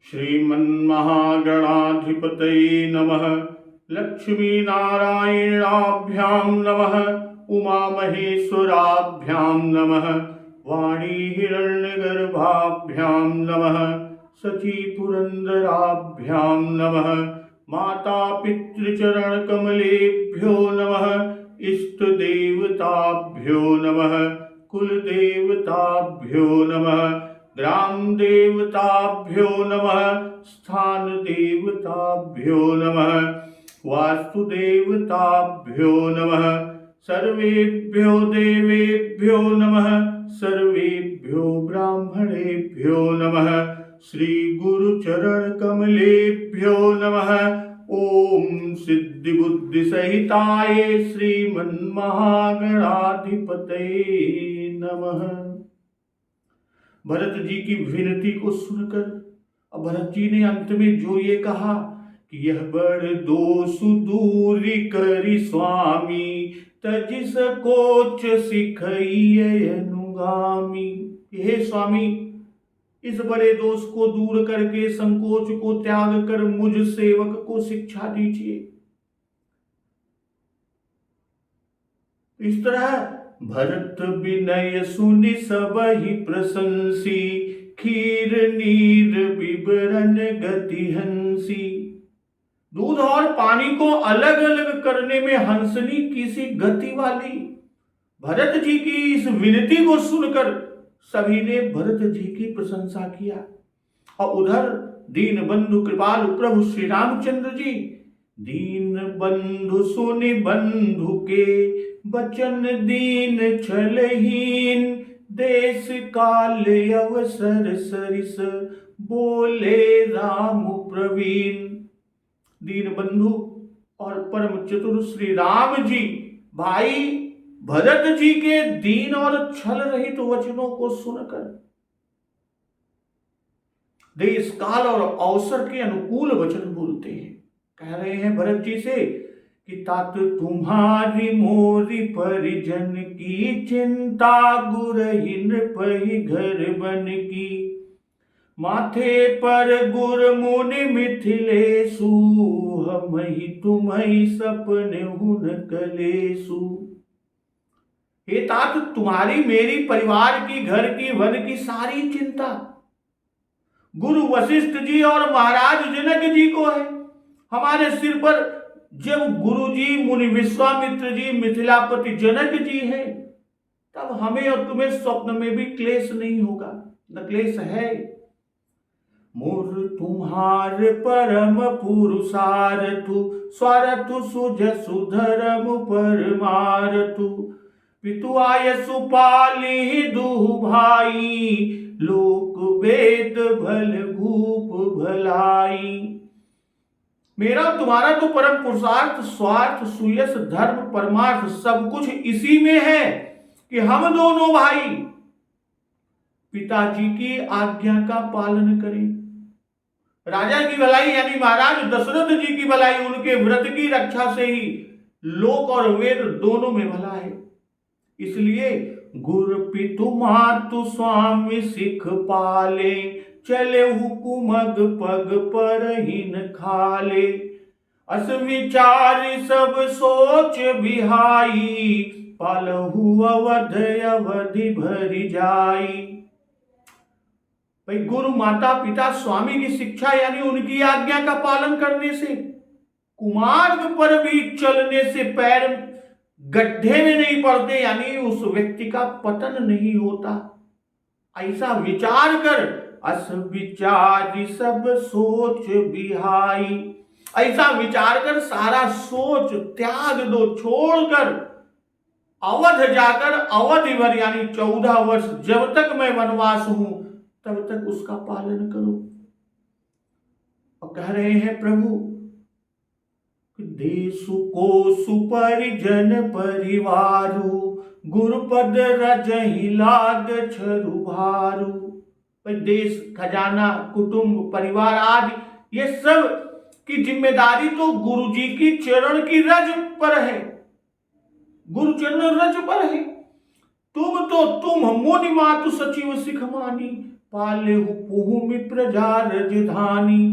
श्रीमन्महागणाधिपतये नमः। लक्ष्मीनारायणाभ्यां नमः। उमामहेश्वराभ्यां नमः। वाणीहिरण्यगर्भाभ्यां नमः। सचीपुरन्दराभ्यां नमः। मातापितृचरणकमलेभ्यो नमः। इष्टदेवताभ्यो नमः। कुलदेवताभ्यो नमः। ग्राम देवताभ्यो नमः। स्थान देवताभ्यो नमः। वास्तुदेवताभ्यो नमः। सर्वेभ्यो देवेभ्यो नमः। सर्वेभ्यो ब्राह्मणेभ्यो नमः। श्री गुरुचरण कमलेभ्यो नमः। ओम सिद्धि बुद्धि सहिताय श्रीमन्महागणाधिपतये नमः। भरत जी की विनती को सुनकर अब भरत जी ने अंत में जो ये कहा कि यह बड़ दोष दूरी करी स्वामी, तजिस कोच सिखई अनुगामी। हे स्वामी, इस बड़े दोष को दूर करके संकोच को त्याग कर मुझ सेवक को शिक्षा दीजिए। इस तरह भरत विनय सुनि सबहि प्रशंसी, खीर नीर विवरण गति हंसी। दूध और पानी को अलग अलग करने में हंसनी किसी गति वाली। भरत जी की इस विनती को सुनकर सभी ने भरत जी की प्रशंसा किया। और उधर दीन बंधु कृपालु प्रभु श्री रामचंद्र जी, दीन बंधु सुनि बंधु के बचन दीन छलहीन, देश काल अवसर सरिस बोले राम प्रवीण। दीन बंधु और परम चतुर श्री राम जी भाई भरत जी के दीन और छल रहित वचनों को सुनकर देश काल और अवसर के अनुकूल वचन बोलते हैं। कह रहे हैं भरत जी से कि तात तुम्हारी मोरी परिजन की चिंता, गुरहीन पही घर बन की। माथे पर गुर मुनि मिथिलेसु, हमहि तुम्हि सपने हुन कलेसु। हे तात, तुम्हारी मेरी परिवार की, घर की, वन की सारी चिंता गुरु वशिष्ठ जी और महाराज जनक जी को है। हमारे सिर पर जब गुरु जी, मुनि विश्वामित्र जी, मिथिलापति जनक जी है, तब हमें और तुम्हें स्वप्न में भी क्लेश नहीं होगा, न क्लेश है। मोर तुम्हार परम पुरुषार्थु, स्वरथु सुजसु धर्म परमारथु। पितु आयसु पाली दुहु भाई, लोक वेद भल भूप भलाई। मेरा तुम्हारा तो परम पुरुषार्थ, स्वार्थ, सुयस, धर्म, परमार्थ सब कुछ इसी में है कि हम दोनों भाई पिताजी की आज्ञा का पालन करें। राजा की भलाई यानी महाराज दशरथ जी की भलाई, उनके व्रत की रक्षा से ही लोक और वेद दोनों में भला है। इसलिए गुर पितु मातु स्वामी सिख पाले, चले हुकुमग पग पर हिन खाले। अस विचार सब सोच बिहाई, पालहु अवध अवधि भरि जाई। भाई गुरु माता पिता स्वामी की शिक्षा यानी उनकी आज्ञा का पालन करने से, कुमार्ग पर भी चलने से पैर गड्ढे में नहीं पड़ते, यानी उस व्यक्ति का पतन नहीं होता। ऐसा विचार कर, अस विचार सब सोच बिहाई। ऐसा विचार कर सारा सोच त्याग दो, छोड़कर अवध जाकर अवधि भर यानी 14 वर्ष जब तक मैं वनवास हूं तब तक उसका पालन करो। और कह रहे हैं प्रभु, देशु कोसु परिजन परिवारु, गुरुपद रजहि लाग छरु भारू। देश, खजाना, कुटुंब, परिवार आदि ये सब की जिम्मेदारी तो गुरु जी की चरण की रज पर है, गुरु चरण रज पर है। तुम मुनि मातु सचिव सिख मानी, पालेहु पुहुमि प्रजा रजधानी।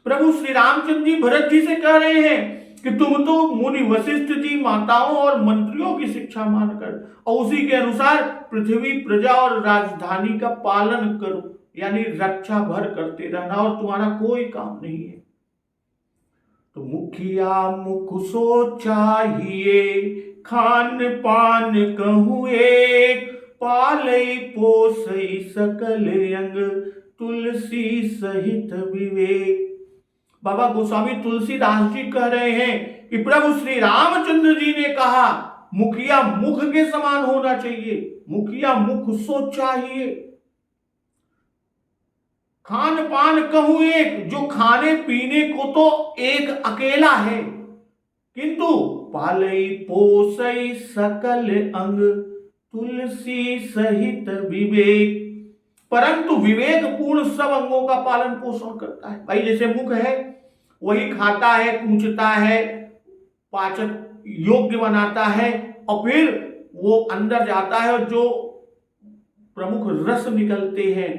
प्रभु श्री रामचंद्र जी भरत जी से कह रहे हैं कि तुम तो मुनि वशिष्ठ जी, माताओं और मंत्रियों की शिक्षा मानकर और उसी के अनुसार पृथ्वी, प्रजा और राजधानी का पालन करो, यानी रक्षा भर करते रहना, और तुम्हारा कोई काम नहीं है। तो मुखिया मुख सो चाहिए, खान पान कहूँ एक, पालई पोसई सकल अंग, तुलसी सहित विवेक। बाबा गोस्वामी तुलसीदास जी कह रहे हैं कि प्रभु श्री रामचंद्र जी ने कहा मुखिया मुख के समान होना चाहिए, मुखिया मुख सो चाहिए, खान पान कहूं एक, जो खाने पीने को तो एक अकेला है, किंतु पालई पोसई सकल अंग, तुलसी सहित विवेक, परंतु विवेक पूर्ण सब अंगों का पालन पोषण करता है। भाई जैसे मुख है वही खाता है, पूंछता है, पाचन योग्य बनाता है, और फिर वो अंदर जाता है और जो प्रमुख रस निकलते हैं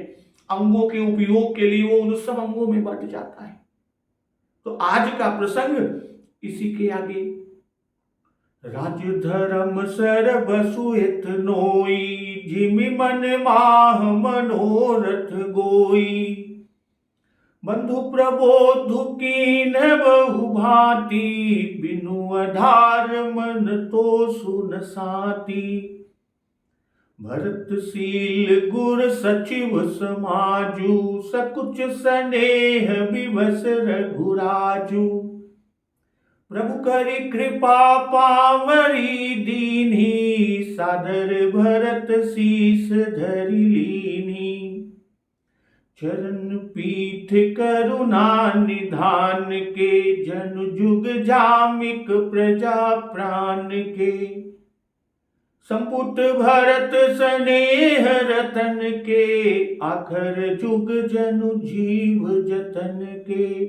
अंगों के उपयोग के लिए, वो उन सब अंगों में बट जाता है। तो आज का प्रसंग इसी के आगे। राज धर्म सर्वसु हित नोई, जिमि मन माह मनोरथ गोई, बंधु प्रबोधु कीन बहु भांति, बिनु आधार मन तो सुन साती, भरतशील गुर सचिव समाजु, सकुच स्नेह विवश रघुराजु, प्रभु करि कृपा पावरी दीन्ही, सादर भरत शीस धरि लीन्ही, चरण पीठ करुणा निधान के, जन जुग जामिक प्रजा प्राण के, संपुट भरत स्नेह रतन के, आखर जुग जनु जीव जतन के,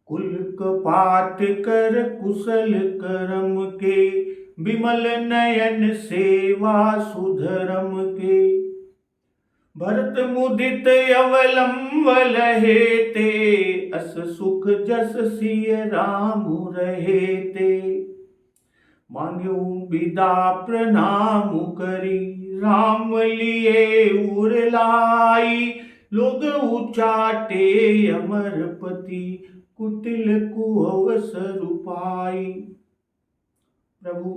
कुल कपाट कर कुशल करम के, विमल नयन सेवा सुधरम के, भरत मुदित अवलंब लहेते, अस सुख जस सिय राम रहेते, मांग्यो विदा प्रणाम करी, राम लिए उरलाई, लोग उचाटे अमरपति, कुटिल कुअवसर पाई। प्रभु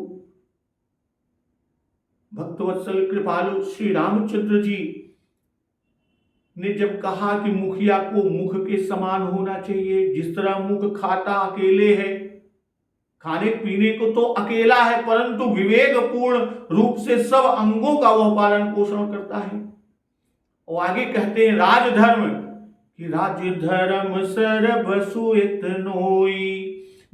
भक्तवत्सल कृपालु श्री रामचंद्र जी ने जब कहा कि मुखिया को मुख के समान होना चाहिए, जिस तरह मुख खाता अकेले है, खाने पीने को तो अकेला है, परंतु विवेक पूर्ण रूप से सब अंगों का वह पालन पोषण करता है। और आगे कहते हैं राजधर्म कि राज्य धर्म सर्वसु हित नोई,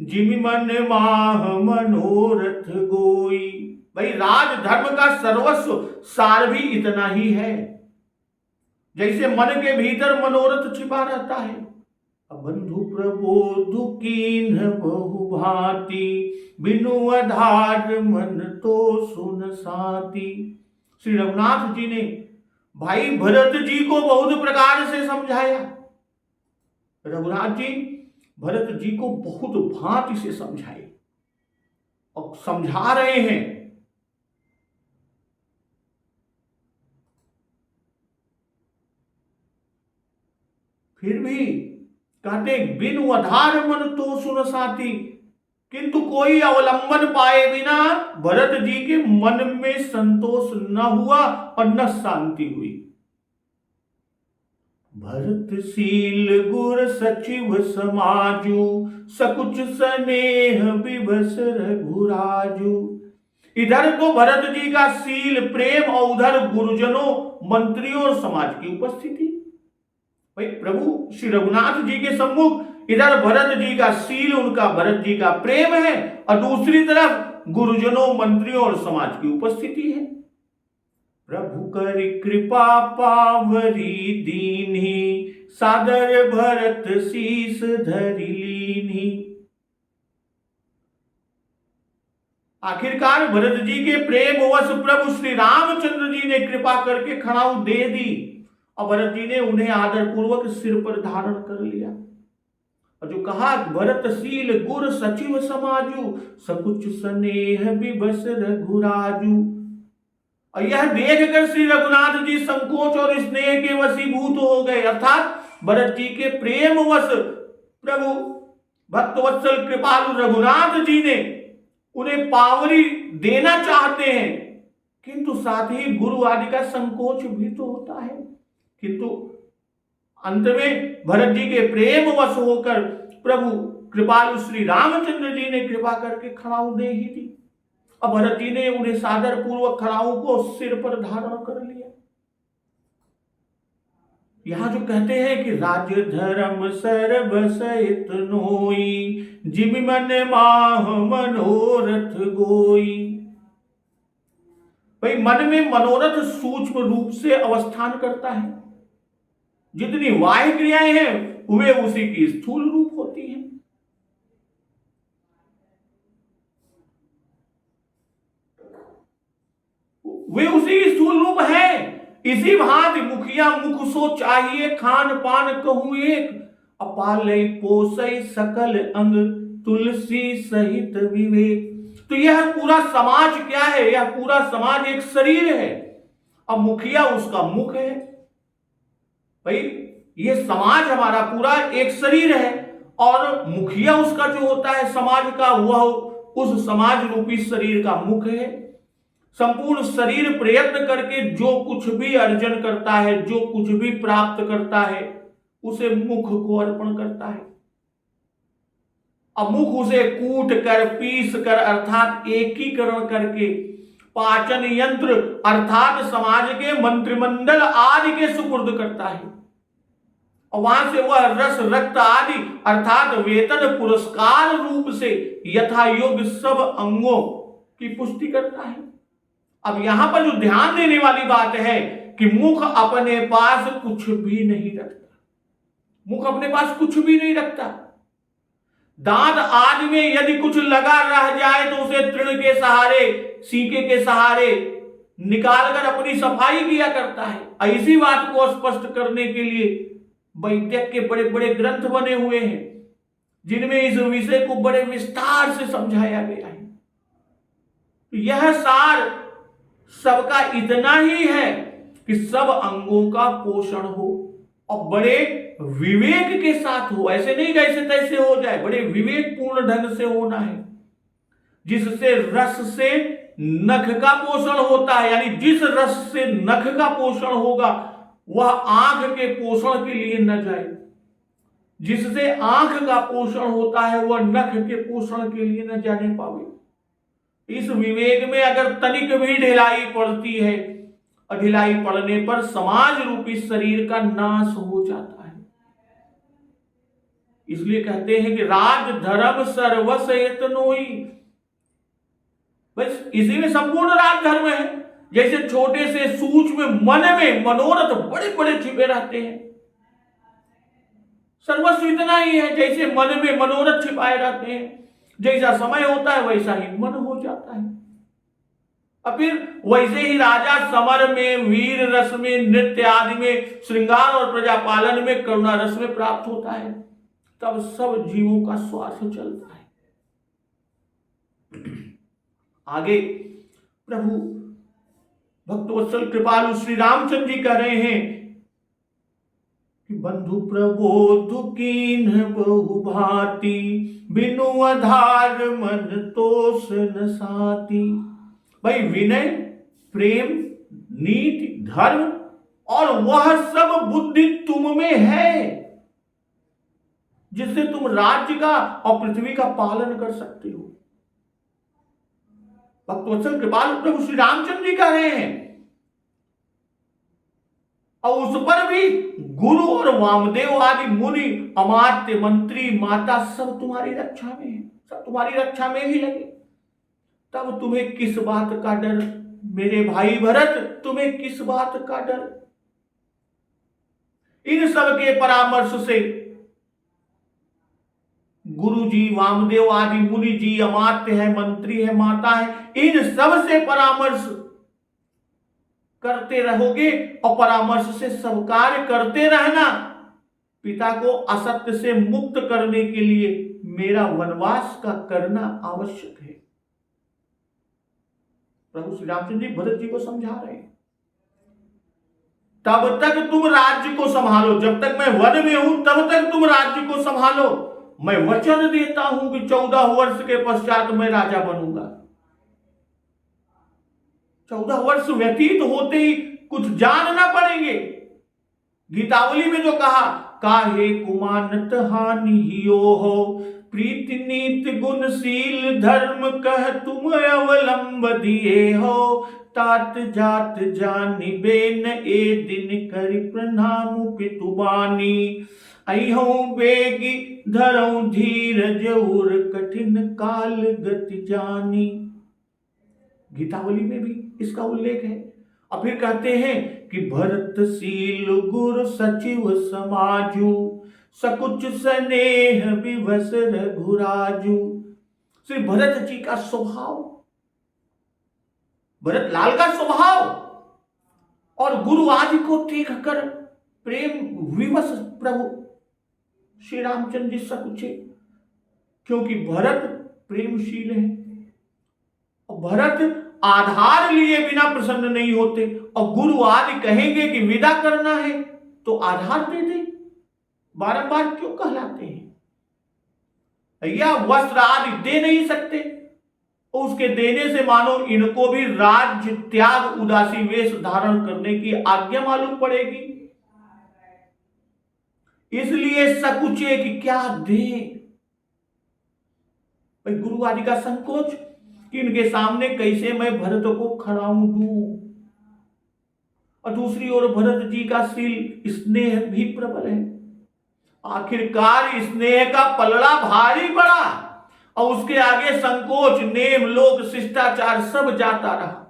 जिमि मन माह मनोरथ गोई। भाई राजधर्म का सर्वस्व सार भी इतना ही है, जैसे मन के भीतर मनोरथ छिपा रहता है। बंधु प्रबोधु कीन बहु भांति, बिनु आधार मन तो सुन साती। श्री रघुनाथ जी ने भाई भरत जी को बहुत प्रकार से समझाया। रघुनाथ जी भरत जी को बहुत भांति से समझाए और समझा रहे हैं। फिर भी कहते बिनु आधार मन तो सुन साथी, किंतु कोई अवलंबन पाए बिना भरत जी के मन में संतोष न हुआ और न शांति हुई। भरतशील गुर सचिव समाजू, सकुच स्नेह विवश रघुराजू। इधर तो भरत जी का शील प्रेम और उधर गुरुजनों, मंत्रियों और समाज की उपस्थिति। भाई प्रभु श्री रघुनाथ जी के सम्मुख इधर भरत जी का शील, उनका भरत जी का प्रेम है, और दूसरी तरफ गुरुजनों, मंत्रियों और समाज की उपस्थिति है। प्रभु करि कृपा पावरी दीन्ही, सादर भरत शीस धरि लीन्ही। आखिरकार भरत जी के प्रेम वश प्रभु श्री रामचंद्र जी ने कृपा करके खड़ाऊ दे दी और भरत जी ने उन्हें आदर पूर्वक सिर पर धारण कर लिया। और जो कहा, भरतशील गुर सचिव समाजू, सकुच स्नेह विबस रघुराजू। और यह देखकर श्री रघुनाथ जी संकोच और स्नेह के वशीभूत हो गए, अर्थात भरत जी के प्रेम वश प्रभु भक्तवत्सल कृपालु रघुनाथ जी ने उन्हें पावरी देना चाहते हैं, किंतु साथ ही गुरु आदि का संकोच भी तो होता है। किंतु अंत में भरत जी के प्रेम वश होकर प्रभु कृपालु श्री रामचंद्र जी ने कृपा करके खड़ाऊ दे ही दी और भरत जी ने उन्हें सादर पूर्वक खड़ाऊ को सिर पर धारण कर लिया। यहां जो कहते हैं कि राज्य धर्म सर्व सहित नोई, जिमि मन माह मनोरथ गोई। भाई मन में मनोरथ सूक्ष्म रूप से अवस्थान करता है, जितनी बाह्य क्रियाएं हैं वे उसी की स्थूल रूप होती हैं। वे उसी की स्थूल रूप है। इसी भांति मुखिया मुख सो चाहिए, खान पान कहूं एक, अपाले पोसई सकल अंग, तुलसी सहित विवेक। तो यह पूरा समाज क्या है? यह पूरा समाज एक शरीर है और मुखिया उसका मुख है। भाई ये समाज हमारा पूरा एक शरीर है और मुखिया उसका जो होता है समाज का, वह उस समाज रूपी शरीर का मुख है। संपूर्ण शरीर प्रयत्न करके जो कुछ भी अर्जन करता है, जो कुछ भी प्राप्त करता है, उसे मुख को अर्पण करता है। अब मुख उसे कूट कर, पीस कर, अर्थात एकीकरण करके पाचन यंत्र अर्थात समाज के मंत्रिमंडल आदि के सुपुर्द करता है और वहां से वह रस रक्त आदि अर्थात वेतन पुरस्कार रूप से यथा योग्य सब अंगों की पुष्टि करता है। अब यहां पर जो ध्यान देने वाली बात है कि मुख अपने पास कुछ भी नहीं रखता। मुख अपने पास कुछ भी नहीं रखता। दांत आदि में यदि कुछ लगा रह जाए तो उसे तृण के सहारे, सीके के सहारे निकालकर अपनी सफाई किया करता है। इसी बात को स्पष्ट करने के लिए वैद्यक के बड़े बड़े ग्रंथ बने हुए हैं, जिनमें इस विषय को बड़े विस्तार से समझाया गया है। यह सार सबका इतना ही है कि सब अंगों का पोषण हो और बड़े विवेक के साथ हो। ऐसे नहीं जैसे तैसे हो जाए, बड़े विवेक पूर्ण ढंग से होना है, जिससे रस से नख का पोषण होता है। यानी जिस रस से नख का पोषण होगा वह आंख के पोषण के लिए न जाए, जिससे आंख का पोषण होता है वह नख के पोषण के लिए न जाने पावे। इस विवेक में अगर तनिक भी ढिलाई पड़ती है और ढिलाई पड़ने पर समाज रूपी शरीर का नाश हो जाता है। इसलिए कहते हैं कि राज धर्म सर्वस यत्नोई। बस इसी में संपूर्ण राज धर्म है। जैसे छोटे से सूक्ष्म मन में मनोरथ बड़े बड़े छिपे रहते हैं, सर्वस्व इतना ही है जैसे मन में मनोरथ छिपाए रहते हैं। जैसा समय होता है वैसा ही मन हो जाता है। और फिर वैसे ही राजा समर में, वीर रस में, नृत्य आदि में, श्रृंगार और प्रजा पालन में, करुणा रस में प्राप्त होता है। तब सब जीवों का स्वास्थ्य चलता है। आगे प्रभु भक्तवत्सल कृपालु श्री रामचंद्र जी कह रहे हैं कि बंधु प्रबोध कीन बहु भांति, बिनु आधार मन तोष न साती। भाई विनय, प्रेम, नीति, धर्म और वह सब बुद्धि तुम में है जिससे तुम राज्य का और पृथ्वी का पालन कर सकते हो। भक्तवत्सल कृपालु प्रभु श्री रामचंद्र जी कह रहे हैं और उस पर भी गुरु और वामदेव आदि मुनि, अमात्य, मंत्री, माता सब तुम्हारी रक्षा में है, सब तुम्हारी रक्षा में ही लगे। तब तुम्हें किस बात का डर मेरे भाई भरत, तुम्हें किस बात का डर? इन सब के परामर्श से गुरु जी, वामदेव आदि मुनि जी, अमात्य है, मंत्री है, माता है, इन सब से परामर्श करते रहोगे और परामर्श से सब कार्य करते रहना। पिता को असत्य से मुक्त करने के लिए मेरा वनवास का करना आवश्यक है। प्रभु श्री रामचंद्र जी भरत जी को समझा रहे हैं, तब तक तुम राज्य को संभालो, जब तक मैं वन में हूं तब तक तुम राज्य को संभालो। मैं वचन देता हूं कि 14 वर्ष के पश्चात मैं राजा बनूंगा। 14 वर्ष व्यतीत होते ही कुछ जानना पड़ेंगे। गीतावली में जो कहा, काहे कुमानत हानि हियो हो, प्रीति नीति गुणशील धर्म कह तुम अवलंब दिए हो, तात जात जानिबे न ए दिन करि प्रणाम पितुबानी, अइहूं बेगी धरऊं धीरज उर कठिन काल गति जानी। गीतावली में भी इसका उल्लेख है। और फिर कहते हैं कि भरतशील गुरु सचिव समाजू, सकुच स्नेह विवश रघुराजू। श्री भरत जी का स्वभाव, भरत लाल का स्वभाव और गुरु आदि को देखकर प्रेम विवश प्रभु श्री रामचंद्र जी सकुचे, क्योंकि भरत प्रेमशील है। और भरत आधार लिए बिना प्रसन्न नहीं होते, और गुरु आदि कहेंगे कि विदा करना है तो आधार दे दे, बारंबार क्यों कहलाते हैं। या वस्त्र आदि दे नहीं सकते, उसके देने से मानो इनको भी राज्य त्याग उदासी वेश धारण करने की आज्ञा मालूम पड़ेगी। इसलिए सकुचे कि क्या दे। गुरु आदि का संकोच कि इनके सामने कैसे मैं भरत को खड़ाऊं दूं। और दूसरी ओर भरत जी का शील स्नेह भी प्रबल है। आखिरकार स्नेह का पलड़ा भारी पड़ा और उसके आगे संकोच, नेम, लोक, शिष्टाचार सब जाता रहा।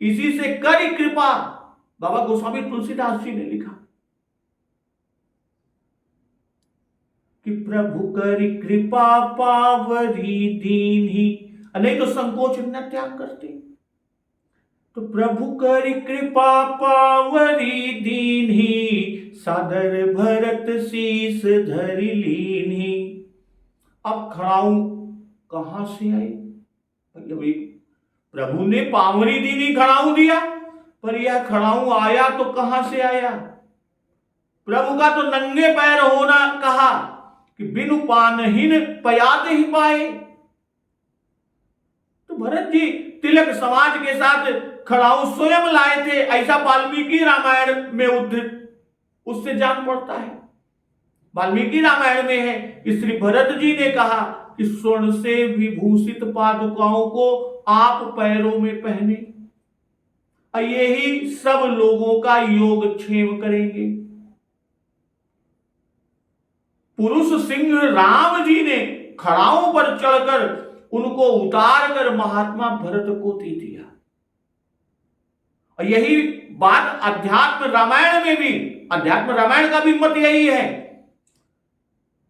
इसी से करी कृपा, बाबा गोस्वामी तुलसीदास जी ने लिखा कि प्रभु करी कृपा पावरी दीन्ही, नहीं तो संकोच न त्याग करते। तो प्रभु करी कृपा पावरी दीन्ही, सादर भरत शीस धरि लीन्ही। अब खड़ाऊं कहां से आई? प्रभु ने पावरी दीनी खड़ाऊं दिया, पर यह खड़ाऊं आया तो कहां से आया? प्रभु का तो नंगे पैर होना कहा कि बिनु पानहीन पयाद ही पाए। तो भरत जी तिलक समाज के साथ खड़ाऊं स्वयं लाए थे, ऐसा वाल्मीकि रामायण में उद्धृत उससे जान पड़ता है। वाल्मीकि रामायण में है कि श्री भरत जी ने कहा कि स्वर्ण से विभूषित पादुकाओं को आप पैरों में पहने, और यही सब लोगों का योगक्षेम करेंगे। पुरुष सिंह राम जी ने खड़ाओं पर चढ़कर उनको उतार कर महात्मा भरत को दे दिया। और यही बात अध्यात्म रामायण में भी, अध्यात्म रामायण का भी मत यही है।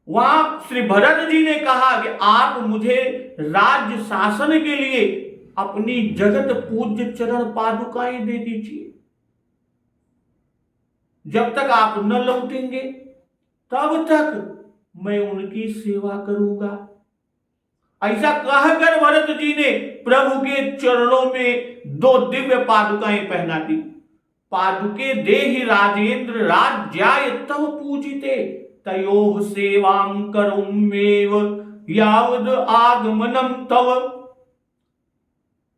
वहां श्री भरत जी ने कहा कि आप मुझे राज्य शासन के लिए अपनी जगत पूज्य चरण पादुकाएं दे दीजिए। जब तक आप न लौटेंगे तब तक मैं उनकी सेवा करूंगा। ऐसा कहकर भरत जी ने प्रभु के चरणों में 2 दिव्य पादुकाएं पहना दी। पादुके देहि राजेंद्र राज्याय तव पूजिते, तयोः सेवां करोम्येव यावद आगमनम तव।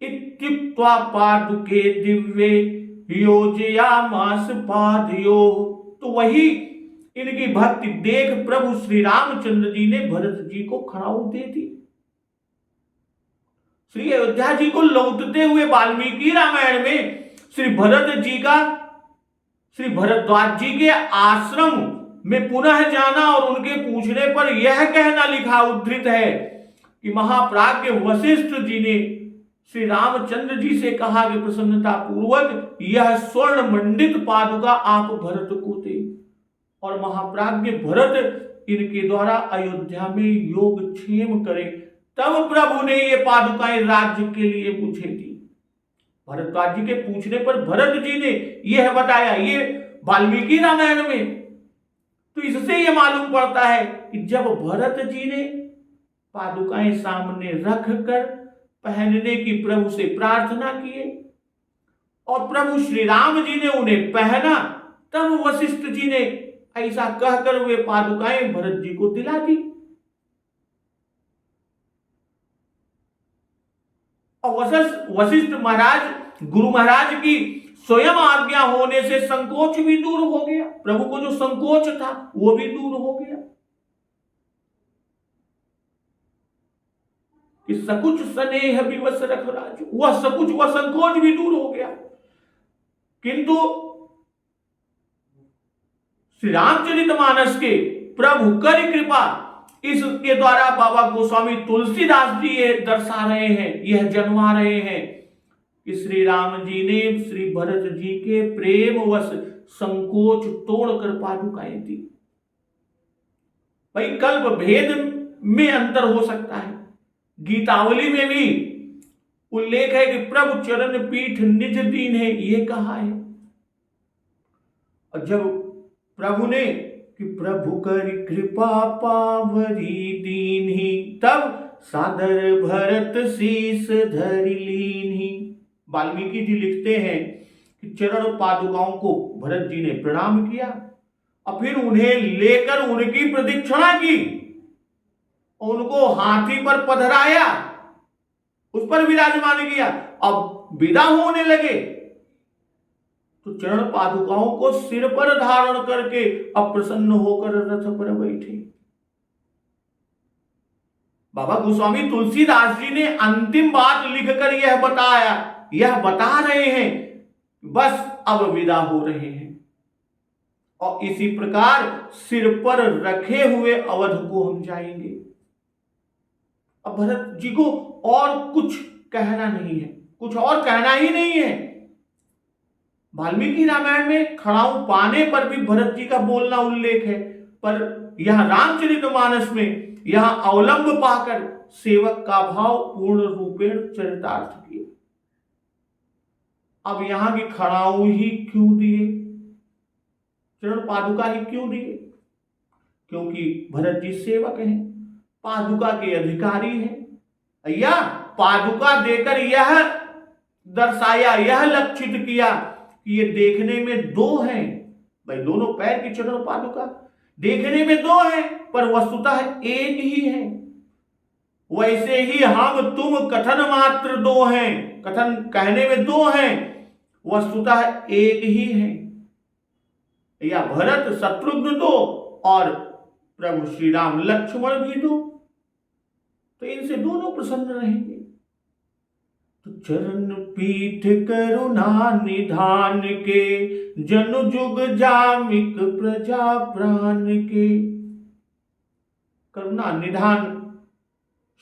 इत्युक्त्वा पादुके दिव्ये योजयामास पादयोः। तो वही इनकी भक्ति देख प्रभु श्री रामचंद्र जी ने भरत जी को खड़ाऊ दे दी। श्री अयोध्या जी को लौटते हुए वाल्मीकि रामायण में श्री भरत जी का, श्री भरद्वाज जी के आश्रम में पुनः जाना और उनके पूछने पर यह कहना लिखा उद्धृत है कि महाप्राज्ञ वशिष्ठ जी ने श्री रामचंद्र जी से कहा कि प्रसन्नता पूर्वक यह स्वर्ण मंडित पादुका आप भरत को दे। और महाप्राज्ञ भरत इनके द्वारा अयोध्या में योगक्षेम करे। तब प्रभु ने ये पादुकाएं राज्य के लिए मुझे दी। भरद्वाज जी के पूछने पर भरत जी ने यह बताया, ये वाल्मीकि रामायण में। तो इससे यह मालूम पड़ता है कि जब भरत जी ने पादुकाएं सामने रख कर पहनने की प्रभु से प्रार्थना किए और प्रभु श्री राम जी ने उन्हें पहना, तब वशिष्ठ जी ने ऐसा कहकर वे पादुकाएं भरत जी को दिला दी। और वशिष्ठ महाराज, गुरु महाराज की स्वयं आज्ञा होने से संकोच भी दूर हो गया। प्रभु को जो संकोच था वो भी दूर हो गया कि सकुच स्नेह विवश रख राज, वह सकुच, वह संकोच भी दूर हो गया। किंतु श्री रामचरितमानस के प्रभु कर कृपा, इसके द्वारा बाबा गोस्वामी तुलसीदास जी ये दर्शा रहे हैं, यह जन्मा रहे हैं कि श्री राम जी ने श्री भरत जी के प्रेमवश संकोच तोड़कर पादुकाएं दी। भाई कल्प भेद में अंतर हो सकता है। गीतावली में भी उल्लेख है कि प्रभु चरण पीठ निज दीन है, ये कहा है। और जब प्रभु ने कि प्रभु कर कृपा पावरी दीन ही, तब सादर भरत शीस धरि लीन ही। वाल्मीकि जी लिखते हैं कि चरण पादुकाओं को भरत जी ने प्रणाम किया और फिर उन्हें लेकर उनकी प्रदक्षिणा की, उनको हाथी पर पधराया, उस पर विराजमान किया। अब विदा होने लगे तो चरण पादुकाओं को सिर पर धारण करके अप्रसन्न होकर रथ पर बैठे। बाबा गोस्वामी तुलसीदास जी ने अंतिम बात लिखकर यह बताया, यह बता रहे हैं, बस अब विदा हो रहे हैं। और इसी प्रकार सिर पर रखे हुए अवध को हम जाएंगे। अब भरत जी को और कुछ कहना नहीं है, कुछ और कहना ही नहीं है। वाल्मीकि रामायण में खड़ाऊ पाने पर भी भरत जी का बोलना उल्लेख है, पर यह रामचरितमानस में यहां अवलंब पाकर सेवक का भाव पूर्ण रूपेण चरितार्थ किया। अब यहां की खड़ाऊ ही क्यों दिए, चरण पादुका ही क्यों दिए? क्योंकि भरत जी सेवक हैं, पादुका के अधिकारी हैं। या पादुका देकर यह दर्शाया, यह लक्षित किया कि ये देखने में दो हैं। भाई दोनों पैर की चरण पादुका देखने में दो हैं, पर वस्तुतः एक ही है। वैसे ही हम तुम कथन मात्र दो हैं, कथन कहने में दो हैं, वस्तुतः एक ही है। या भरत शत्रुघ्न दो और प्रभु श्री राम लक्ष्मण भी दो, तो इनसे दोनों प्रसन्न रहेंगे। तो चरण पीठ करुणा निधान के, जनु जुग जामिक प्रजा प्राण के। करुणा निधान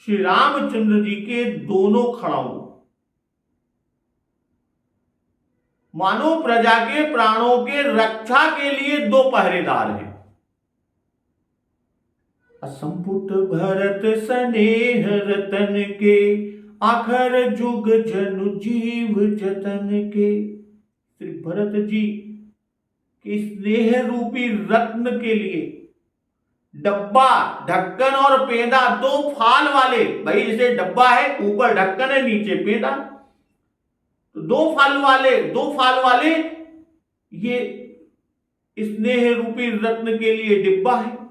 श्री रामचंद्र जी के दोनों खड़ाऊ, मानो प्रजा के प्राणों के रक्षा के लिए दो पहरेदार हैं। असंपुट भरत स्नेह रतन के, आखर जुग जनु जीव जतन के। श्री भरत जी के स्नेह रूपी रत्न के लिए डब्बा, ढक्कन और पेंदा, दो फाल वाले, भाई जैसे डब्बा है ऊपर ढक्कन है नीचे पेंदा, तो दो फाल वाले ये स्नेह रूपी रत्न के लिए डिब्बा है।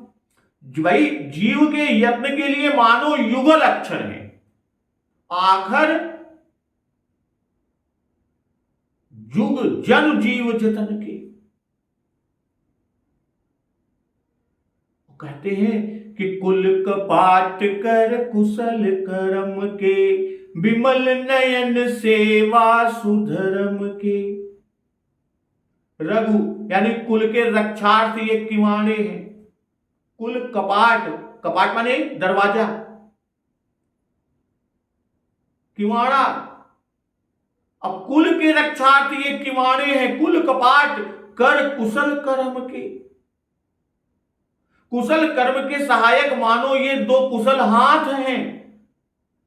भाई जीव के यत्न के लिए मानो युगल अक्षर है। आखर जुग जन जीव जतन के। कहते हैं कि कुल कपाट कर कुशल कर्म के, विमल नयन सेवा सुधर्म के। रघु यानी कुल के रक्षार्थ ये किवाड़े हैं। कुल कपाट, कपाट माने दरवाजा, किवाड़ा। अब कुल के रक्षार्थ ये किवाड़े हैं, कुल कपाट कर कुशल कर्म के। कुशल कर्म के सहायक मानो ये दो कुशल हाथ हैं।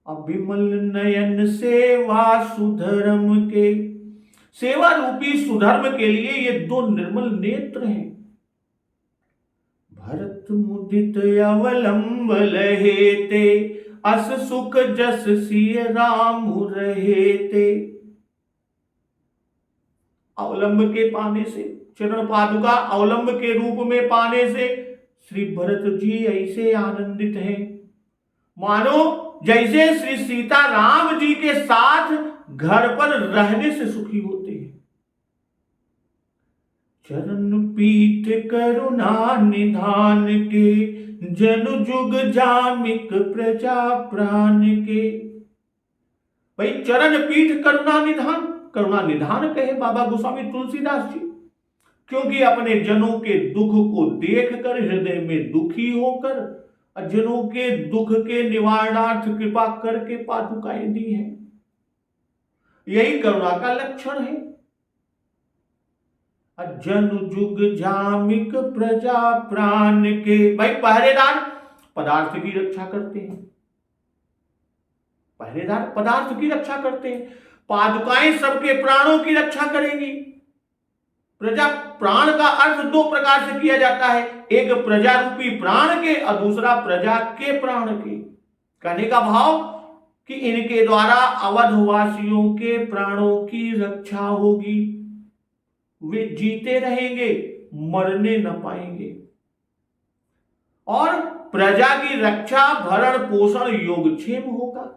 अभिमल नयन सेवा सुधर्म के, सेवा रूपी सुधर्म के लिए ये दो निर्मल नेत्र हैं। भरत मुदित अवलंब लहेते, अस सुख जस सिय राम रहेते। अवलंब के पाने से, चरण पादुका अवलंब के रूप में पाने से श्री भरत जी ऐसे आनंदित हैं मानो जैसे श्री सीता राम जी के साथ घर पर रहने से सुखी होते हैं। चरण पीठ करुणा निधान के, जनु जुग जामिक प्रजा प्राण के। भाई चरण पीठ करुणा निधान, करुणा निधान कहे बाबा गोस्वामी तुलसीदास जी, क्योंकि अपने जनों के दुख को देखकर हृदय में दुखी होकर जनों के दुख के निवारणार्थ कृपा करके पादुकाएं दी हैं। यही करुणा का लक्षण है। जनु जुग जामिक प्रजा प्राण के, भाई पहरेदार पदार्थ की रक्षा करते हैं, पहरेदार पदार्थ की रक्षा करते हैं। पादुकाएं सबके प्राणों की रक्षा करेंगी। प्रजा प्राण का अर्थ दो प्रकार से किया जाता है, एक प्रजा रूपी प्राण के और दूसरा प्रजा के प्राण के। कहने का भाव कि इनके द्वारा अवधवासियों के प्राणों की रक्षा होगी, वे जीते रहेंगे, मरने न पाएंगे। और प्रजा की रक्षा भरण पोषण योगक्षेम होगा।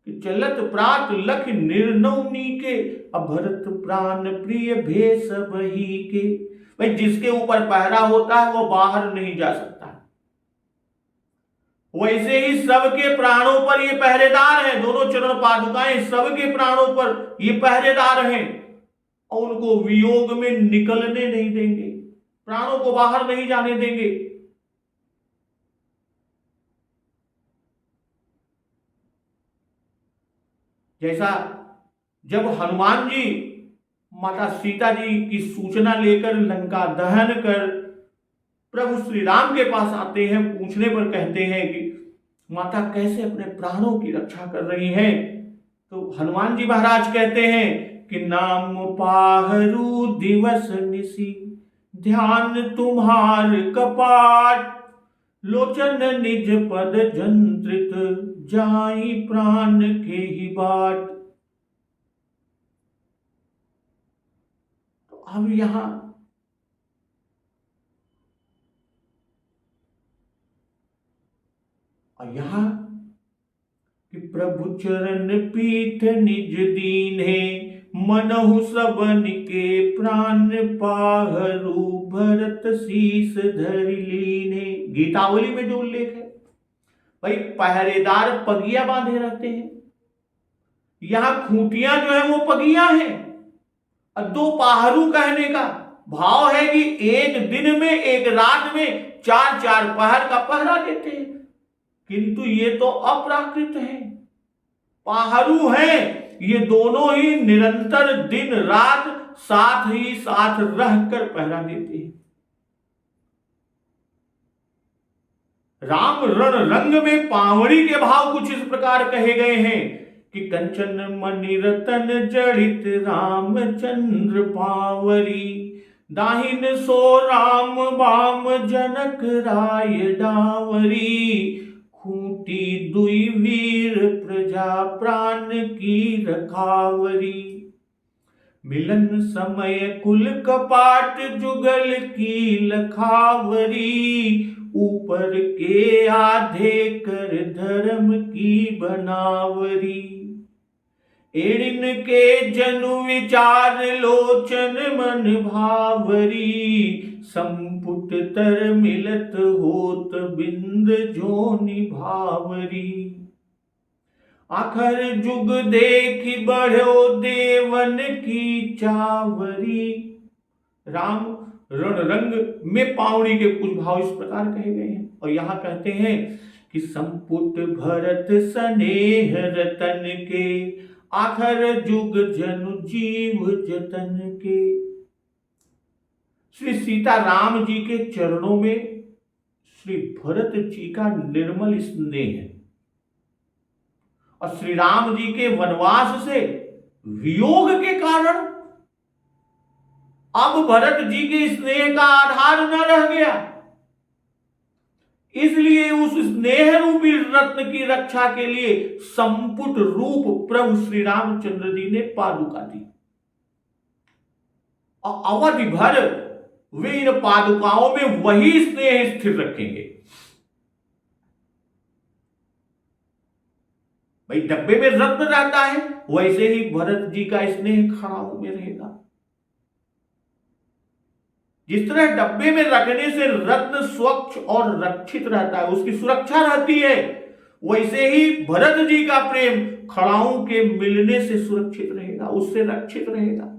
चलत प्रात लख निर्नौनी के, अभरत प्राण प्रिय भेष बही के। भाई जिसके ऊपर पहरा होता है वो बाहर नहीं जा सकता। वैसे ही सबके प्राणों पर ये पहरेदार हैं। दोनों चरण पादुकाएं सबके प्राणों पर ये पहरेदार हैं और उनको वियोग में निकलने नहीं देंगे, प्राणों को बाहर नहीं जाने देंगे। जैसा जब हनुमान जी माता सीता जी की सूचना लेकर लंका दहन कर प्रभु श्री राम के पास आते हैं, पूछने पर कहते हैं कि माता कैसे अपने प्राणों की रक्षा कर रही हैं, तो हनुमान जी महाराज कहते हैं कि नाम पाहरू दिवस निसी, ध्यान तुम्हार कपाट, लोचन निज पद जंत्रित, जाई प्राण के ही बाट। तो अब यहां कि प्रभु चरण पीठ निज दीन्हे, मनहु सबन के प्राण पाहरू, भरत शीस धरि लीन्हे। गीतावली में जो उल्लेख है, भाई पहरेदार पगिया बांधे रहते हैं, यहां खूंटियां जो है वो पगिया हैं। और दो पाहरू कहने का भाव है कि एक दिन में एक रात में 4-4 पहर का पहरा देते हैं, किंतु ये तो अप्राकृत है। पाहरू हैं, ये दोनों ही निरंतर दिन रात साथ ही साथ रहकर पहरा देते हैं। राम रण रंग में पावड़ी के भाव कुछ इस प्रकार कहे गए हैं कि कंचन मणि रतन जड़ित रामचंद्र पावरी, दाहिन सो राम बाम जनक राय डावरी, खूंटी दुई वीर प्रजा प्राण की रखावरी, मिलन समय कुल कपाट जुगल की लखावरी, ऊपर के आधे कर धर्म की बनावरी, एड़िन के जनु विचार लोचन मन भावरी, संपुट तर मिलत होत बिंद जो निभावरी, आखर जुग देखी बढ़ो देवन की चावरी। राम रण रंग में पावड़ी के कुछ भाव इस प्रकार कहे गए हैं और यहां कहते हैं कि संपुट भरत स्नेह रतन के, आखर जुग जनु जीव जतन के। श्री सीता राम जी के चरणों में श्री भरत जी का निर्मल स्नेह है और श्री राम जी के वनवास से वियोग के कारण अब भरत जी के स्नेह का आधार न रह गया, इसलिए उस स्नेह रूपी रत्न की रक्षा के लिए संपुट रूप प्रभु श्री रामचंद्र जी ने पादुका दी और अवधि भर वे इन पादुकाओं में वही स्नेह स्थिर रखेंगे। भाई डब्बे में रत्न रहता है, वैसे ही भरत जी का स्नेह खड़ाऊ में रहेगा। जिस तरह डब्बे में रखने से रत्न स्वच्छ और रक्षित रहता है, उसकी सुरक्षा रहती है, वैसे ही भरत जी का प्रेम खड़ाऊ के मिलने से सुरक्षित रहेगा, उससे रक्षित रहेगा।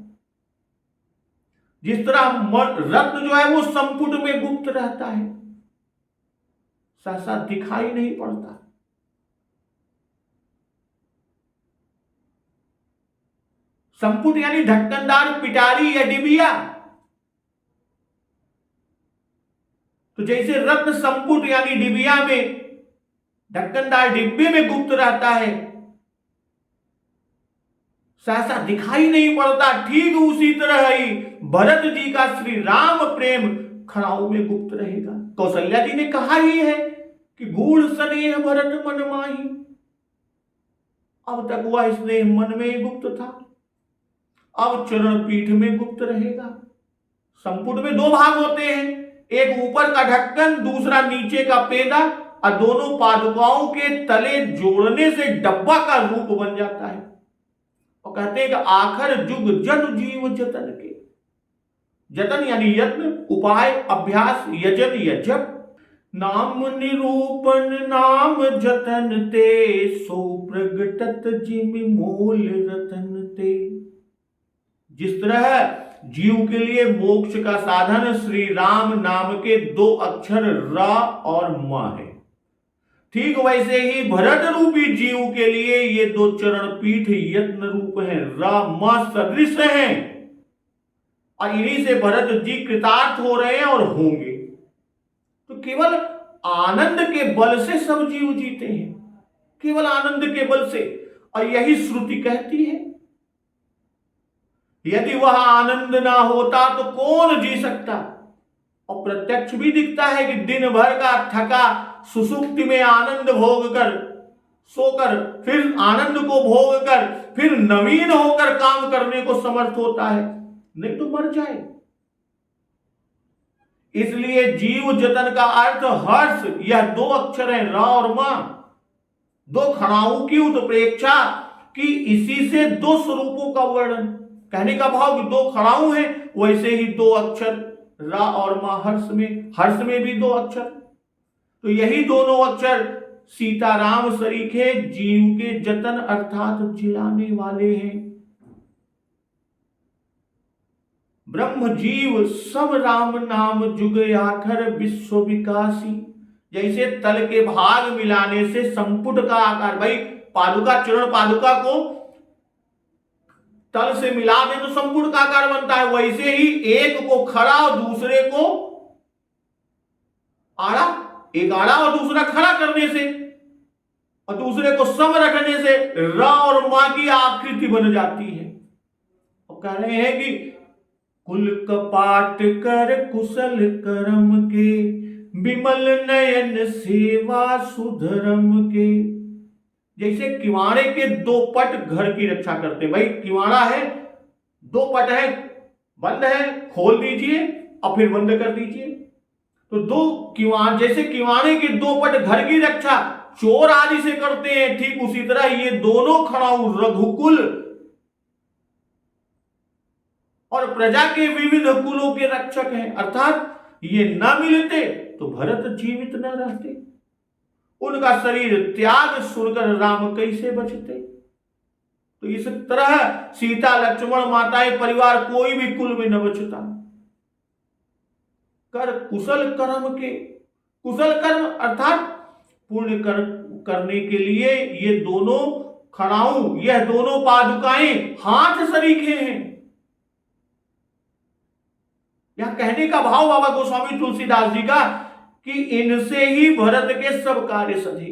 जिस तरह रत्न जो है वो संपुट में गुप्त रहता है, सहसा दिखाई नहीं पड़ता। संपुट यानी ढक्कनदार पिटारी या डिबिया। तो जैसे रत्न संपुट यानी डिबिया में ढक्कनदार डिब्बे में गुप्त रहता है, सहसा दिखाई नहीं पड़ता, ठीक उसी तरह ही भरत जी का श्री राम प्रेम खड़ाऊ में गुप्त रहेगा। कौशल्या जी ने कहा ही है कि गूढ़ स्नेह भरत मन माही। अब तक वह स्नेह मन में ही गुप्त था, अब चरण पीठ में गुप्त रहेगा। संपुट में दो भाग होते हैं, एक ऊपर का ढक्कन, दूसरा नीचे का पेदा, और दोनों पादुकाओं के तले जोड़ने से डब्बा का रूप बन जाता है। और कहते हैं कि आखिर जुग जन जीव जतन के, जतन यानी यत्न, उपाय, अभ्यास, यजन या जप। नाम निरूपण नाम जतन ते, सो प्रगटत जिमि मोल रतन ते। जिस तरह जीव के लिए मोक्ष का साधन श्री राम नाम के दो अक्षर र और म है, ठीक वैसे ही भरत रूपी जीव के लिए ये दो चरण पीठ यत्न रूप हैं, र म सदृश हैं, और इन्हीं से भरत जी कृतार्थ हो रहे हैं और होंगे। तो केवल आनंद के बल से सब जीव जीते हैं, केवल आनंद के बल से। और यही श्रुति कहती है, यदि वह आनंद ना होता तो कौन जी सकता। और प्रत्यक्ष भी दिखता है कि दिन भर का थका सुसुप्ति में आनंद भोग कर सोकर, फिर आनंद को भोग कर, फिर नवीन होकर काम करने को समर्थ होता है, नहीं तो मर जाए। इसलिए जीव जतन का अर्थ हर्ष, यह दो अक्षर है र और म, दो खड़ाऊ की उत्प्रेक्षा की, इसी से दो स्वरूपों का वर्णन। कहने का भाव कि दो खड़ाऊ हैं, वैसे ही दो अक्षर र और म हर्ष में भी दो अक्षर। तो यही दोनों अक्षर सीताराम सरीखे जीव के जतन अर्थात जिलाने वाले हैं। ब्रह्म जीव सब राम नाम जुग आखर विश्व विकासी। जैसे तल के भाग मिलाने से संपुट का आकार, भाई पादुका चरण पादुका को तल से मिला दे तो संपुट का आकार बनता है, वैसे ही एक को खड़ा और दूसरे को आड़ा, एक आड़ा और दूसरा खड़ा करने से और दूसरे को सम रखने से र और मा की आकृति बन जाती है। और कह रहे हैं कि कुल कपाट कर कुशल कर्म के, विमल नयन सेवा सुधर्म के। जैसे किवाड़े के दो पट घर की रक्षा करते हैं, भाई किवाड़ा है, दो पट है, बंद है, खोल दीजिए और फिर बंद कर दीजिए। तो जैसे किवाड़े के दो पट घर की रक्षा चोर आदि से करते हैं, ठीक उसी तरह ये दोनों खड़ाऊ रघुकुल और प्रजा के विविध कुलों के रक्षक हैं। अर्थात ये न मिलते तो भरत जीवित न रहते, उनका शरीर त्याग सुनकर राम कैसे बचते। तो इस तरह सीता लक्ष्मण माताएं परिवार कोई भी कुल में न बचता। कर कुशल कर्म के, कुशल कर्म अर्थात पुण्य करने के लिए ये दोनों खड़ाऊ, यह दोनों पादुकाएं हाथ सरीखे हैं। यह कहने का भाव बाबा गोस्वामी तुलसीदास जी का कि इनसे ही भरत के सब कार्य सधे।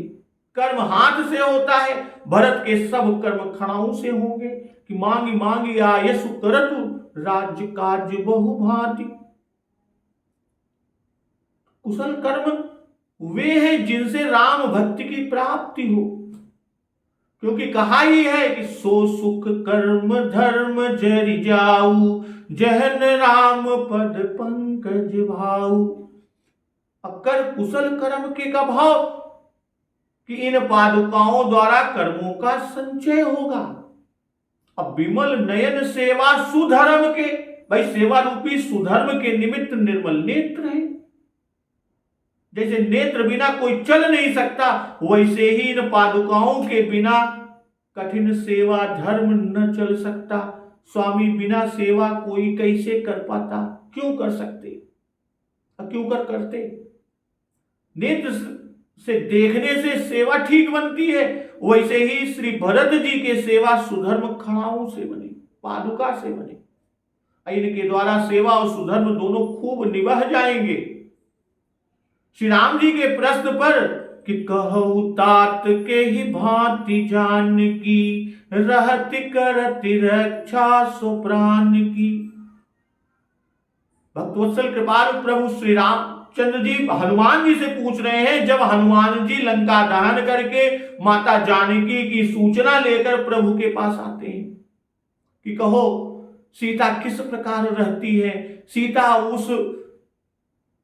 कर्म हाथ से होता है, भरत के सब कर्म खड़ाऊ से होंगे। कि मांगी मांगी आयसु करतु राज्य कार्य बहु भांति। कुशल कर्म वे हैं जिनसे राम भक्ति की प्राप्ति हो, क्योंकि कहा ही है कि सो सुख कर्म धर्म जरि जाऊ, जहन राम पद पंकज भाऊ। अकर कुशल कर्म के का भाव कि इन पादुकाओं द्वारा कर्मों का संचय होगा। अब विमल नयन सेवा सुधर्म के, भाई सेवा रूपी सुधर्म के निमित्त निर्मल नेत्र है। जैसे नेत्र बिना कोई चल नहीं सकता, वैसे ही इन पादुकाओं के बिना कठिन सेवा धर्म न चल सकता। स्वामी बिना सेवा कोई कैसे कर पाता? क्यों कर सकते? क्यों करते? नेत्र से देखने से सेवा ठीक बनती है, वैसे ही श्री भरत जी के सेवा सुधर्म खड़ाऊ से बने, पादुका से बने। इनके द्वारा सेवा और सुधर्म दोनों खूब निभा जाएंगे। श्री राम जी के प्रश्न पर कि कहु तात के ही भांति जान की, रहति करति रक्षा सो प्राण की। भक्तवत्सल कृपालु प्रभु श्री रामचंद्र जी हनुमान जी से पूछ रहे हैं, जब हनुमान जी लंका दहन करके माता जानकी की सूचना लेकर प्रभु के पास आते हैं कि कहो सीता किस प्रकार रहती है, सीता उस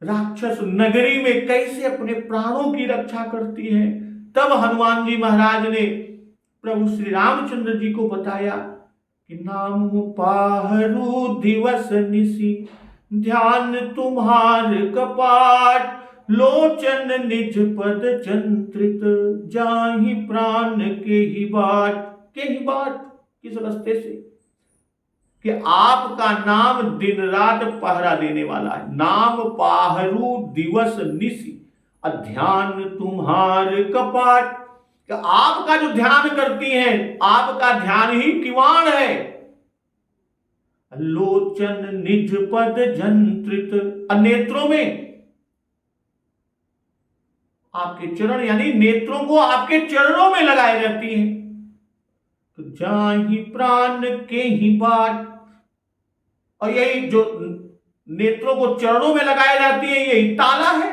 राक्षस नगरी में कैसे अपने प्राणों की रक्षा करती है। तब हनुमान जी महाराज ने प्रभु श्री रामचंद्र जी को बताया कि नाम पाहरू दिवस निसी, ध्यान तुम्हार कपाट, लोचन निज पद चंत्रित, जाहि प्राण के ही बाट किस रास्ते से कि आपका नाम दिन रात पहरा देने वाला है। नाम पाहरू दिवस निसी, ध्यान तुम्हार कपाट, कि आपका जो ध्यान करती हैं, आपका ध्यान ही किवाड़ है। लोचन निज पद जंत्रित, नेत्रों में आपके चरण, यानी नेत्रों को आपके चरणों में लगाए रहती हैं। तो जाहि प्राण के ही बाट, और यही जो नेत्रों को चरणों में लगाई जाती है, यही ताला है,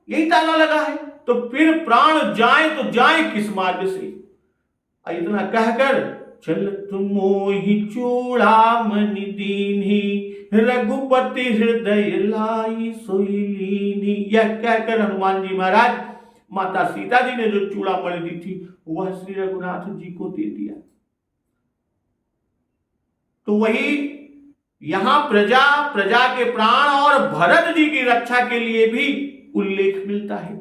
यही ताला लगा है। तो फिर प्राण जाए तो जाए किस मार्ग से? इतना कहकर चलत मोहि चूड़ामणि दीन्ही, रघुपति हृदय लाई सोई लीन्ही। यह कहकर हनुमान जी महाराज माता सीता जी ने जो चूड़ामणि दी थी वह श्री रघुनाथ जी को दे दिया। तो वही यहां प्रजा के प्राण और भरत जी की रक्षा के लिए भी उल्लेख मिलता है।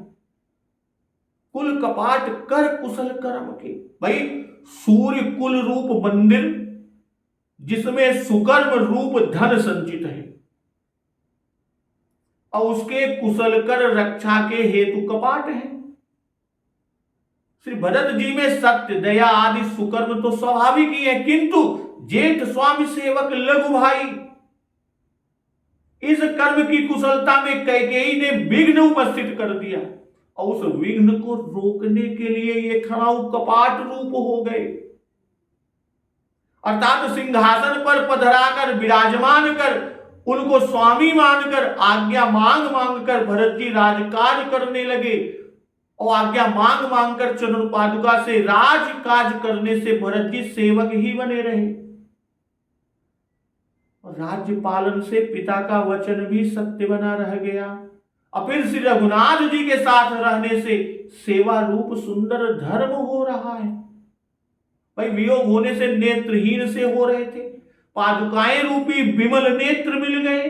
कुल कपाट कर कुशल कर्म के, भाई सूर्य कुल रूप मंदिर जिसमें सुकर्म रूप धन संचित है और उसके कुशल कर रक्षा के हेतु कपाट है। श्री भरत जी में सत्य दया आदि सुकर्म तो स्वाभाविक ही है, किंतु जेठ स्वामी सेवक लघु भाई, इस कर्म की कुशलता में कैकेयी ने विघ्न उपस्थित कर दिया और उस विघ्न को रोकने के लिए ये खड़ाऊ कपाट रूप हो गए। अर्थात सिंहासन पर पधराकर विराजमान कर उनको स्वामी मानकर आज्ञा मांग मांग कर भरत जी राजकाज करने लगे और आज्ञा मांग मांग कर चरण पादुका से राजकाज करने से भरत जी सेवक ही बने रहे और राज्य पालन से पिता का वचन भी सत्य बना रह गया। और फिर श्री रघुनाथ जी के साथ रहने से सेवा रूप सुंदर धर्म हो रहा है। भाई वियोग होने से नेत्रहीन से हो रहे थे, पादुकाएं रूपी विमल नेत्र मिल गए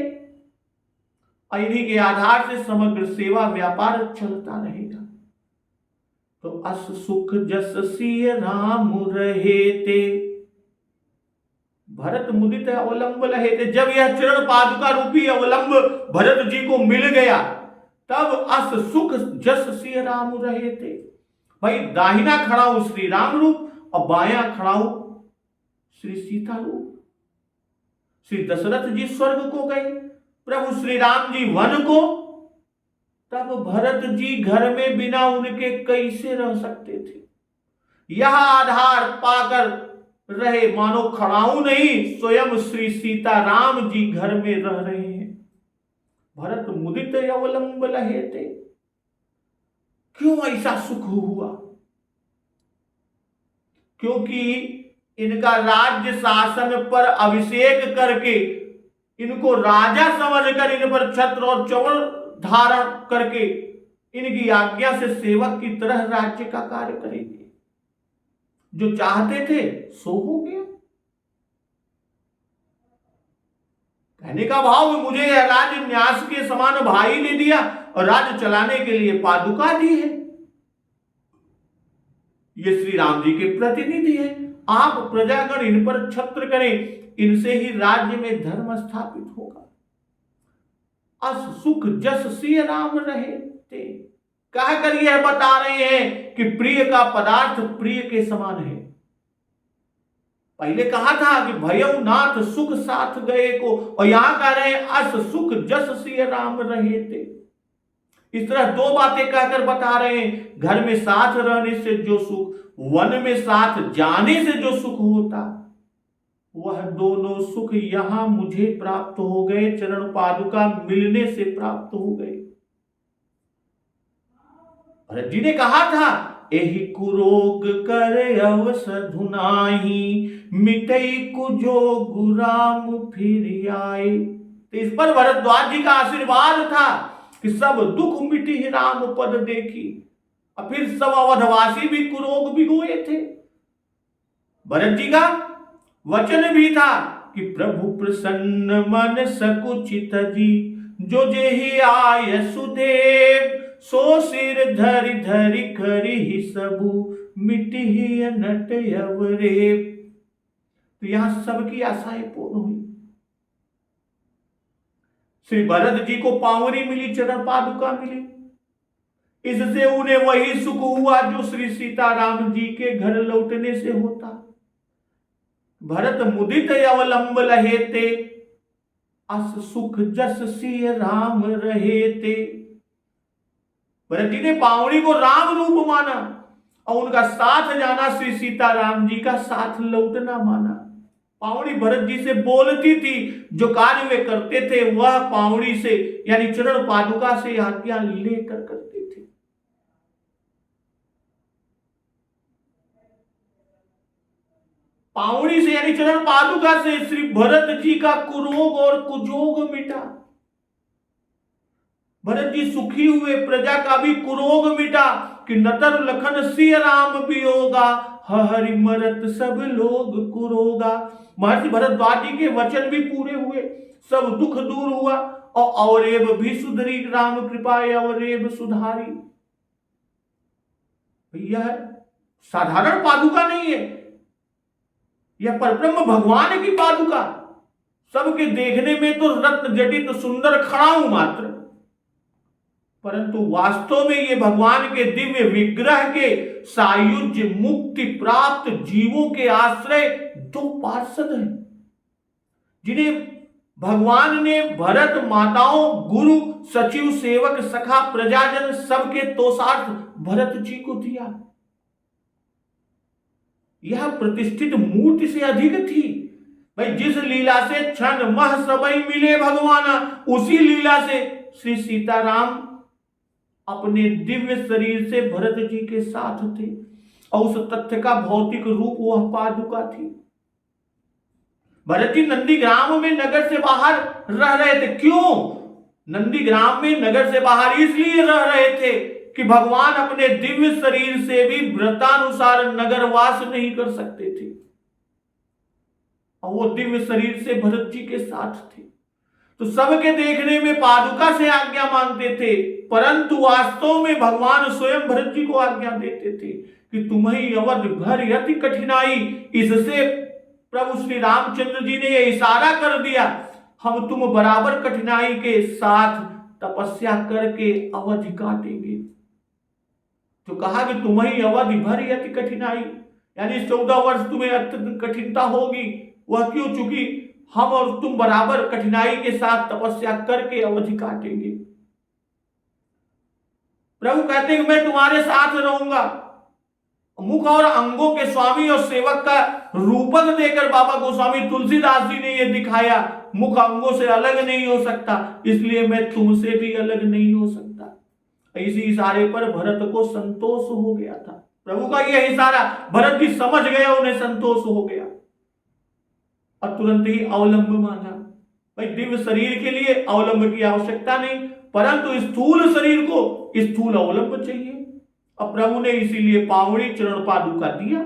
और इन्हीं के आधार से समग्र सेवा व्यापार चलता रहेगा। तो अस सुख जस सिय राम रहे थे, भरत मुदित अवलंब रहे थे। जब यह चरण पादुका रूपी अवलंब भरत जी को मिल गया तब अस सुख जस सिय राम रहे थे। भाई दाहिना खड़ाऊ श्री राम रूप और बायां खड़ाऊ श्री सीता रूप। श्री दशरथ जी स्वर्ग को गए प्रभु श्री राम जी वन को, तब भरत जी घर में बिना उनके कैसे रह सकते थे। यह आधार पाकर रहे मानो खड़ाऊ नहीं, स्वयं श्री सीता राम जी घर में रह रहे हैं। भरत मुदित अवलंब लहे थे। क्यों ऐसा सुख हुआ? क्योंकि इनका राज्य शासन पर अभिषेक करके, इनको राजा समझकर इन पर छत्र और चौल धारण करके इनकी आज्ञा से सेवक की तरह राज्य का कार्य करेंगे। जो चाहते थे सो हो गया। कहने का भाव, मुझे यह राज्य न्यास के समान भाई ने दिया और राज्य चलाने के लिए पादुका दी है। ये श्री राम जी के प्रतिनिधि है। आप प्रजागण इन पर छत्र करें, इनसे ही राज्य में धर्म स्थापित होगा। अस सुख जस सिय राम रहे थे, कहकर यह बता रहे हैं कि प्रिय का पदार्थ प्रिय के समान है। पहले कहा था कि भयउ नाथ सुख साथ गए को, और यहां कह रहे हैं अस सुख जस सिय राम रहे थे। इस तरह दो बातें कहकर बता रहे हैं, घर में साथ रहने से जो सुख, वन में साथ जाने से जो सुख होता, वह दोनों सुख यहां मुझे प्राप्त हो गए, चरण पादुका मिलने से प्राप्त हो गए। भरत जी ने कहा था, एहि कुरोग कर अवसधु नाही, मिटई कुजोग राम फिर आए। तो इस पर भरद्वाज जी का आशीर्वाद था कि सब दुख मिटी राम पद देखी। और फिर सब अवधवासी भी कुरोग भिगोए थे। भरत जी का वचन भी था कि प्रभु प्रसन्न मन सकुचित जी, जो जेहि आय सुदेव, सो सिर धरि धरि करि सबु, मिटहि अनट अवरेप। तो यहां सबकी आशाएं पूर्ण हुई। श्री भरत जी को पावरी मिली, चरण पादुका मिली। इससे उन्हें वही सुख हुआ जो श्री सीताराम जी के घर लौटने से होता। भरत मुदित अवलंब लहे ते, अस सुख जस सिय राम रहे ते। भरत जी ने पावनी को राम रूप माना और उनका साथ जाना श्री सीताराम जी का साथ लौटना माना। पावनी भरत जी से बोलती थी, जो कार्य वे करते थे वह पावनी से यानी चरण पादुका से आज्ञा लेकर करते थे। पावनी से यानी चरण पादुका से श्री भरत जी का कुरोग और कुजोग मिटा। भरत जी सुखी हुए, प्रजा का भी कुरोग मिटा कि नतर लखन सिय राम वियोगा, हरि मरत सब लोग कुरोगा। महर्षि भरद्वाज जी के वचन भी पूरे हुए, सब दुख दूर हुआ और अवरेब भी सुधरी, राम कृपा अवरेब सुधारी। यह साधारण पादुका नहीं है, यह परब्रह्म भगवान की पादुका। सबके देखने में तो रत्न जटित सुंदर खड़ाऊ मात्र, परंतु वास्तव में ये भगवान के दिव्य विग्रह के सायुज्य मुक्ति प्राप्त जीवों के आश्रय दो पार्षद हैं, जिन्हें भगवान ने भरत माताओं, गुरु, सचिव, सेवक, सखा, प्रजाजन सबके तोषार्थ भरत जी को दिया। यह प्रतिष्ठित मूर्ति से अधिक थी। भाई जिस लीला से क्षण मह सबई मिले भगवाना, उसी लीला से श्री सीताराम अपने दिव्य शरीर से भरत जी के साथ थे और उस तथ्य का भौतिक रूप वह पादुका थी। भरत जी नंदीग्राम में नगर से बाहर रह रहे थे। क्यों नंदीग्राम में नगर से बाहर? इसलिए रह रहे थे कि भगवान अपने दिव्य शरीर से भी व्रतानुसार नगरवास नहीं कर सकते थे और वो दिव्य शरीर से भरत जी के साथ थे। तो सबके देखने में पादुका से आज्ञा मांगते थे, परंतु वास्तव में भगवान स्वयं भरत जी को आज्ञा देते थे कि तुम्हें अवध भर अति कठिनाई। इससे प्रभु श्री रामचंद्र जी ने यह इशारा कर दिया, हम तुम बराबर कठिनाई के साथ तपस्या करके अवधि काटेंगे। तो कहा कि तुम्हें अवधि भर अति कठिनाई, यानी 14 वर्ष तुम्हें अत्यंत कठिनता होगी। वह क्यों? चूंकि हम और तुम बराबर कठिनाई के साथ तपस्या करके अवधि काटेंगे। प्रभु कहते हैं कि मैं तुम्हारे साथ रहूंगा। मुख और अंगों के स्वामी और सेवक का रूपक देकर बाबा गोस्वामी तुलसीदास जी ने यह दिखाया, मुख अंगों से अलग नहीं हो सकता, इसलिए मैं तुमसे भी अलग नहीं हो सकता। इसी इशारे पर भरत को संतोष हो गया था। प्रभु का यह इशारा भरत जी समझ गए, उन्हें संतोष हो गया और तुरंत ही अवलंब मांगा। भाई दिव्य शरीर के लिए अवलंब की आवश्यकता नहीं, परंतु स्थूल शरीर को स्थूल अवलंब चाहिए। अब प्रभु ने इसीलिए पावड़ी चरण पादुका दिया।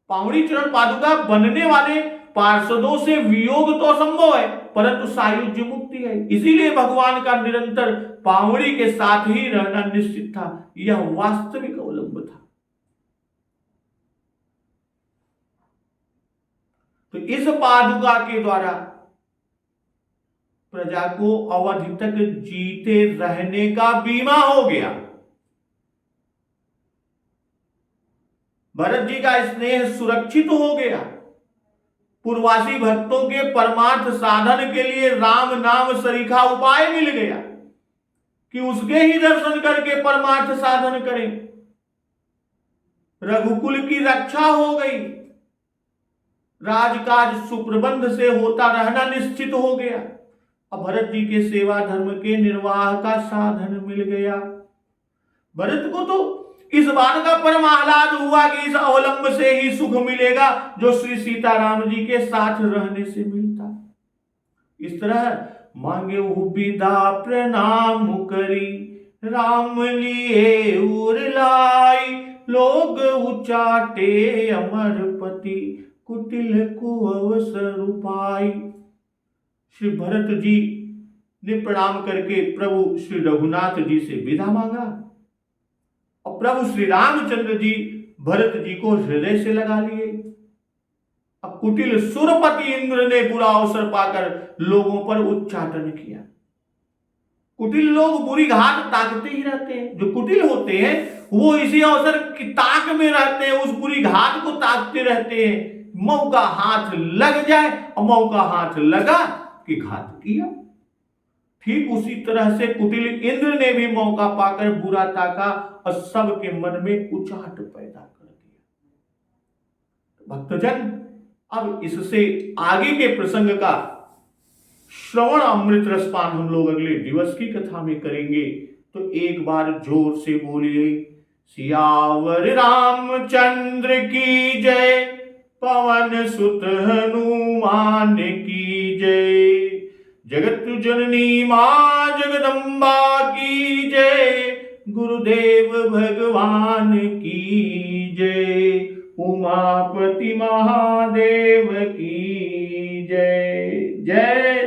पावड़ी चरण पादुका बनने वाले पार्षदों से वियोग तो असंभव है, परंतु सायुज्य मुक्ति है। इसीलिए भगवान का निरंतर पावड़ी के साथ ही रहना निश्चित था। यह वास्तविक अवलंब था। तो इस पादुका के द्वारा प्रजा को अवधि तक जीते रहने का बीमा हो गया। भरत जी का स्नेह सुरक्षित हो गया। पूर्ववासी भक्तों के परमार्थ साधन के लिए राम नाम सरीखा उपाय मिल गया कि उसके ही दर्शन करके परमार्थ साधन करें। रघुकुल की रक्षा हो गई। राजकाज सुप्रबंध से होता रहना निश्चित हो गया। अब भरत जी के सेवा धर्म के निर्वाह का साधन मिल गया। भरत को तो इस बात का परम आह्लाद हुआ कि इस अवलंब से ही सुख मिलेगा जो श्री सीताराम जी के साथ रहने से मिलता। इस तरह मांगे विदा प्रणाम करी, राम लिए उर लाई, लोग उचाटे अमरपति, कुटिल को अवसर पाई। श्री भरत जी ने प्रणाम करके प्रभु श्री रघुनाथ जी से विदा मांगा और प्रभु श्री रामचंद्र जी भरत जी को हृदय से लगा लिए। अब कुटिल सुरपति इंद्र ने बुरा अवसर पाकर लोगों पर उच्चाटन किया। कुटिल लोग बुरी घात ताकते ही रहते हैं। जो कुटिल होते हैं वो इसी अवसर की ताक में रहते हैं, उस बुरी घात को ताकते रहते हैं। मौका हाथ लग जाए और मौका हाथ लगा कि घात किया। ठीक उसी तरह से कुटिल इंद्र ने भी मौका पाकर बुरा ताका और सबके मन में उचाट पैदा कर दिया। भक्तजन, अब इससे आगे के प्रसंग का श्रवण अमृत रसपान हम लोग अगले दिवस की कथा में करेंगे। तो एक बार जोर से बोलिए, सियावर रामचंद्र की जय, पवन सुत हनुमान की जय, जगत जननी मां जगदम्बा की जय, गुरुदेव भगवान की जय, उमापति महादेव की जय। जय